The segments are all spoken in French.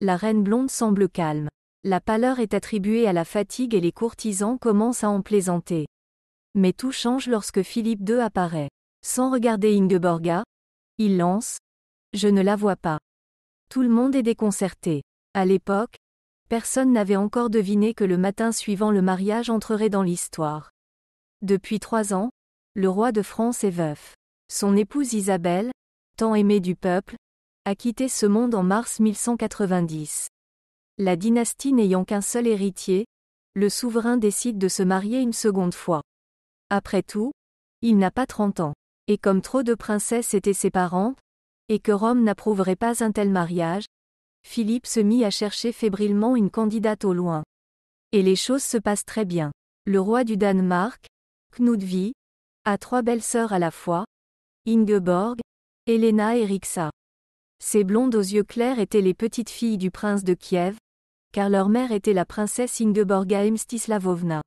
La reine blonde semble calme. La pâleur est attribuée à la fatigue et les courtisans commencent à en plaisanter. Mais tout change lorsque Philippe II apparaît. Sans regarder Ingeborga, il lance « Je ne la vois pas ». Tout le monde est déconcerté. À l'époque, personne n'avait encore deviné que le matin suivant le mariage entrerait dans l'histoire. Depuis 3 ans, le roi de France est veuf. Son épouse Isabelle, tant aimée du peuple, a quitté ce monde en mars 1190. La dynastie n'ayant qu'un seul héritier, le souverain décide de se marier une seconde fois. Après tout, il n'a pas 30 ans. Et comme trop de princesses étaient ses parentes, et que Rome n'approuverait pas un tel mariage, Philippe se mit à chercher fébrilement une candidate au loin. Et les choses se passent très bien. Le roi du Danemark, Knudvi, a 3 belles-sœurs à la fois, Ingeborg, Helena et Rixa. Ces blondes aux yeux clairs étaient les petites filles du prince de Kiev, car leur mère était la princesse Ingeborga Mstislavovna.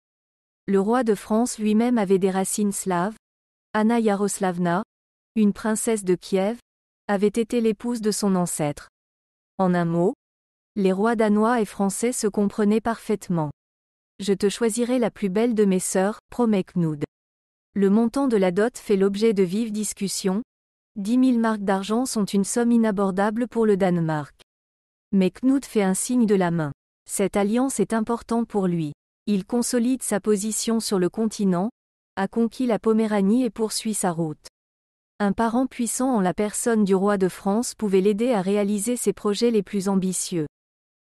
Le roi de France lui-même avait des racines slaves. Anna Yaroslavna, une princesse de Kiev, avait été l'épouse de son ancêtre. En un mot, les rois danois et français se comprenaient parfaitement. Je te choisirai la plus belle de mes sœurs, promet Knud. Le montant de la dot fait l'objet de vives discussions. 10 000 marks d'argent sont une somme inabordable pour le Danemark. Mais Knud fait un signe de la main. Cette alliance est importante pour lui. Il consolide sa position sur le continent, a conquis la Poméranie et poursuit sa route. Un parent puissant en la personne du roi de France pouvait l'aider à réaliser ses projets les plus ambitieux.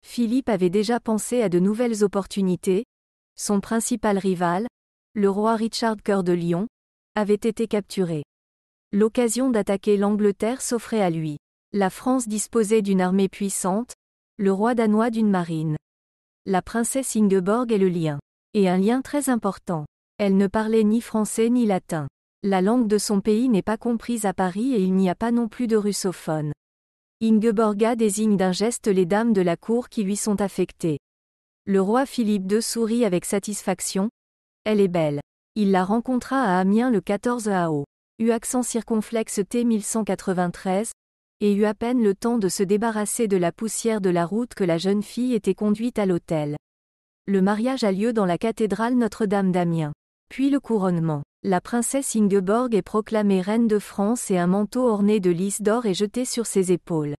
Philippe avait déjà pensé à de nouvelles opportunités. Son principal rival, le roi Richard Cœur de Lion, avait été capturé. L'occasion d'attaquer l'Angleterre s'offrait à lui. La France disposait d'une armée puissante, le roi danois d'une marine. La princesse Ingeborg est le lien. Et un lien très important. Elle ne parlait ni français ni latin. La langue de son pays n'est pas comprise à Paris et il n'y a pas non plus de russophone. Ingeborga désigne d'un geste les dames de la cour qui lui sont affectées. Le roi Philippe II sourit avec satisfaction. Elle est belle. Il la rencontra à Amiens le 14 ao. Eut accent circonflexe T 1193, et eut à peine le temps de se débarrasser de la poussière de la route que la jeune fille était conduite à l'autel. Le mariage a lieu dans la cathédrale Notre-Dame d'Amiens. Puis le couronnement. La princesse Ingeborg est proclamée reine de France et un manteau orné de lys d'or est jeté sur ses épaules.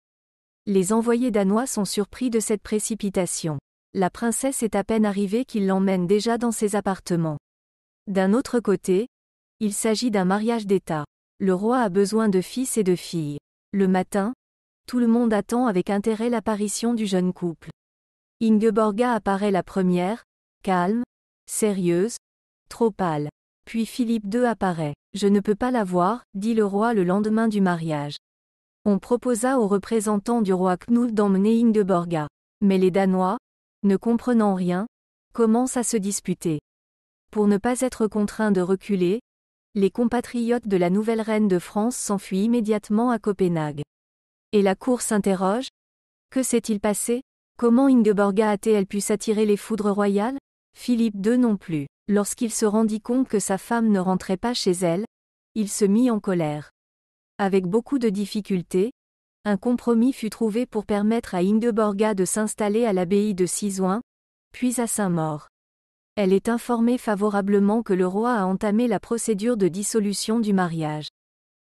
Les envoyés danois sont surpris de cette précipitation. La princesse est à peine arrivée qu'il l'emmène déjà dans ses appartements. D'un autre côté, il s'agit d'un mariage d'État. Le roi a besoin de fils et de filles. Le matin, tout le monde attend avec intérêt l'apparition du jeune couple. Ingeborga apparaît la première, calme, sérieuse, trop pâle. Puis Philippe II apparaît. Je ne peux pas la voir, dit le roi le lendemain du mariage. On proposa aux représentants du roi Knud d'emmener Ingeborga. Mais les Danois, ne comprenant rien, commencent à se disputer. Pour ne pas être contraints de reculer, les compatriotes de la nouvelle reine de France s'enfuient immédiatement à Copenhague. Et la cour s'interroge. Que s'est-il passé? Comment Ingeborga a-t-elle pu s'attirer les foudres royales? Philippe II non plus. Lorsqu'il se rendit compte que sa femme ne rentrait pas chez elle, il se mit en colère. Avec beaucoup de difficultés, un compromis fut trouvé pour permettre à Ingeborga de s'installer à l'abbaye de Cysoing, puis à Saint-Maur. Elle est informée favorablement que le roi a entamé la procédure de dissolution du mariage.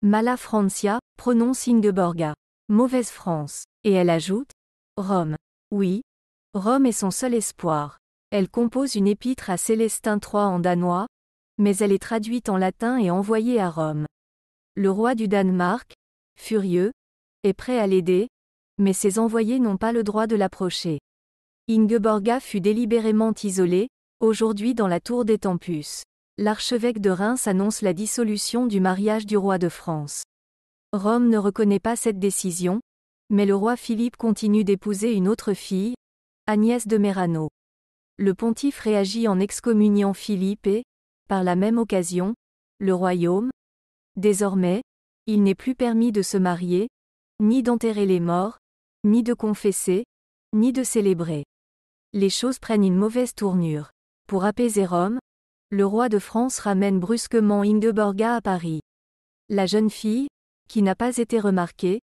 Mala Francia, prononce Ingeborga. Mauvaise France. Et elle ajoute, Rome. Oui, Rome est son seul espoir. Elle compose une épître à Célestin III en danois, mais elle est traduite en latin et envoyée à Rome. Le roi du Danemark, furieux, est prêt à l'aider, mais ses envoyés n'ont pas le droit de l'approcher. Ingeborga fut délibérément isolée, aujourd'hui dans la tour des Tempus. L'archevêque de Reims annonce la dissolution du mariage du roi de France. Rome ne reconnaît pas cette décision, mais le roi Philippe continue d'épouser une autre fille, Agnès de Merano. Le pontife réagit en excommuniant Philippe et, par la même occasion, le royaume. Désormais, il n'est plus permis de se marier, ni d'enterrer les morts, ni de confesser, ni de célébrer. Les choses prennent une mauvaise tournure. Pour apaiser Rome, le roi de France ramène brusquement Ingeborga à Paris. La jeune fille, qui n'a pas été remarquée,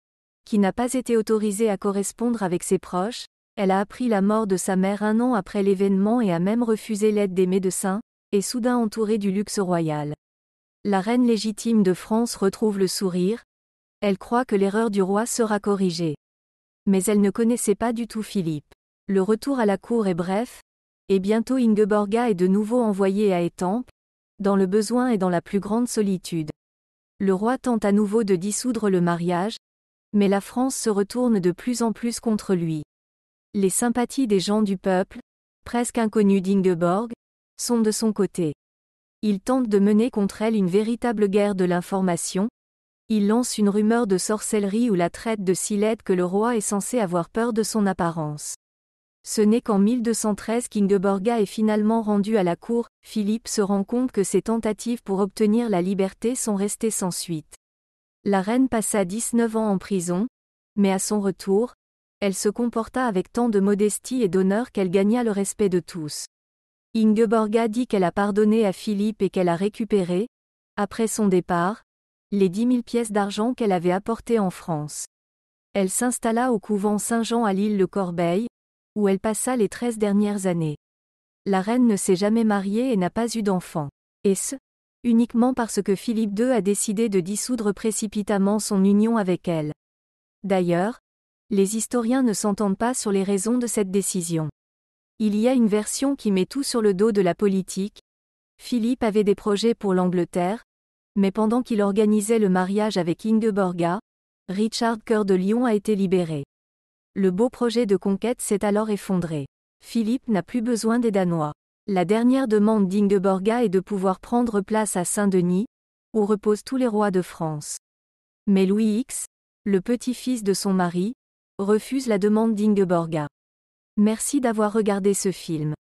qui n'a pas été autorisée à correspondre avec ses proches. Elle a appris la mort de sa mère 1 an après l'événement et a même refusé l'aide des médecins, et soudain entourée du luxe royal. La reine légitime de France retrouve le sourire. Elle croit que l'erreur du roi sera corrigée. Mais elle ne connaissait pas du tout Philippe. Le retour à la cour est bref, et bientôt Ingeborga est de nouveau envoyée à Étampes, dans le besoin et dans la plus grande solitude. Le roi tente à nouveau de dissoudre le mariage, mais la France se retourne de plus en plus contre lui. Les sympathies des gens du peuple, presque inconnus d'Ingeborg, sont de son côté. Il tente de mener contre elle une véritable guerre de l'information. Il lance une rumeur de sorcellerie ou la traite de si laide que le roi est censé avoir peur de son apparence. Ce n'est qu'en 1213 qu'Ingeborga est finalement rendue à la cour. Philippe se rend compte que ses tentatives pour obtenir la liberté sont restées sans suite. La reine passa 19 ans en prison, mais à son retour, elle se comporta avec tant de modestie et d'honneur qu'elle gagna le respect de tous. Ingeborga dit qu'elle a pardonné à Philippe et qu'elle a récupéré, après son départ, les 10 000 pièces d'argent qu'elle avait apportées en France. Elle s'installa au couvent Saint-Jean à l'Île-le-Corbeil, où elle passa les 13 dernières années. La reine ne s'est jamais mariée et n'a pas eu d'enfant. Et ce, uniquement parce que Philippe II a décidé de dissoudre précipitamment son union avec elle. D'ailleurs, les historiens ne s'entendent pas sur les raisons de cette décision. Il y a une version qui met tout sur le dos de la politique. Philippe avait des projets pour l'Angleterre, mais pendant qu'il organisait le mariage avec Ingeborga, Richard Cœur de Lion a été libéré. Le beau projet de conquête s'est alors effondré. Philippe n'a plus besoin des Danois. La dernière demande d'Ingeborga est de pouvoir prendre place à Saint-Denis, où reposent tous les rois de France. Mais Louis X, le petit-fils de son mari, refuse la demande d'Ingeborga. Merci d'avoir regardé ce film.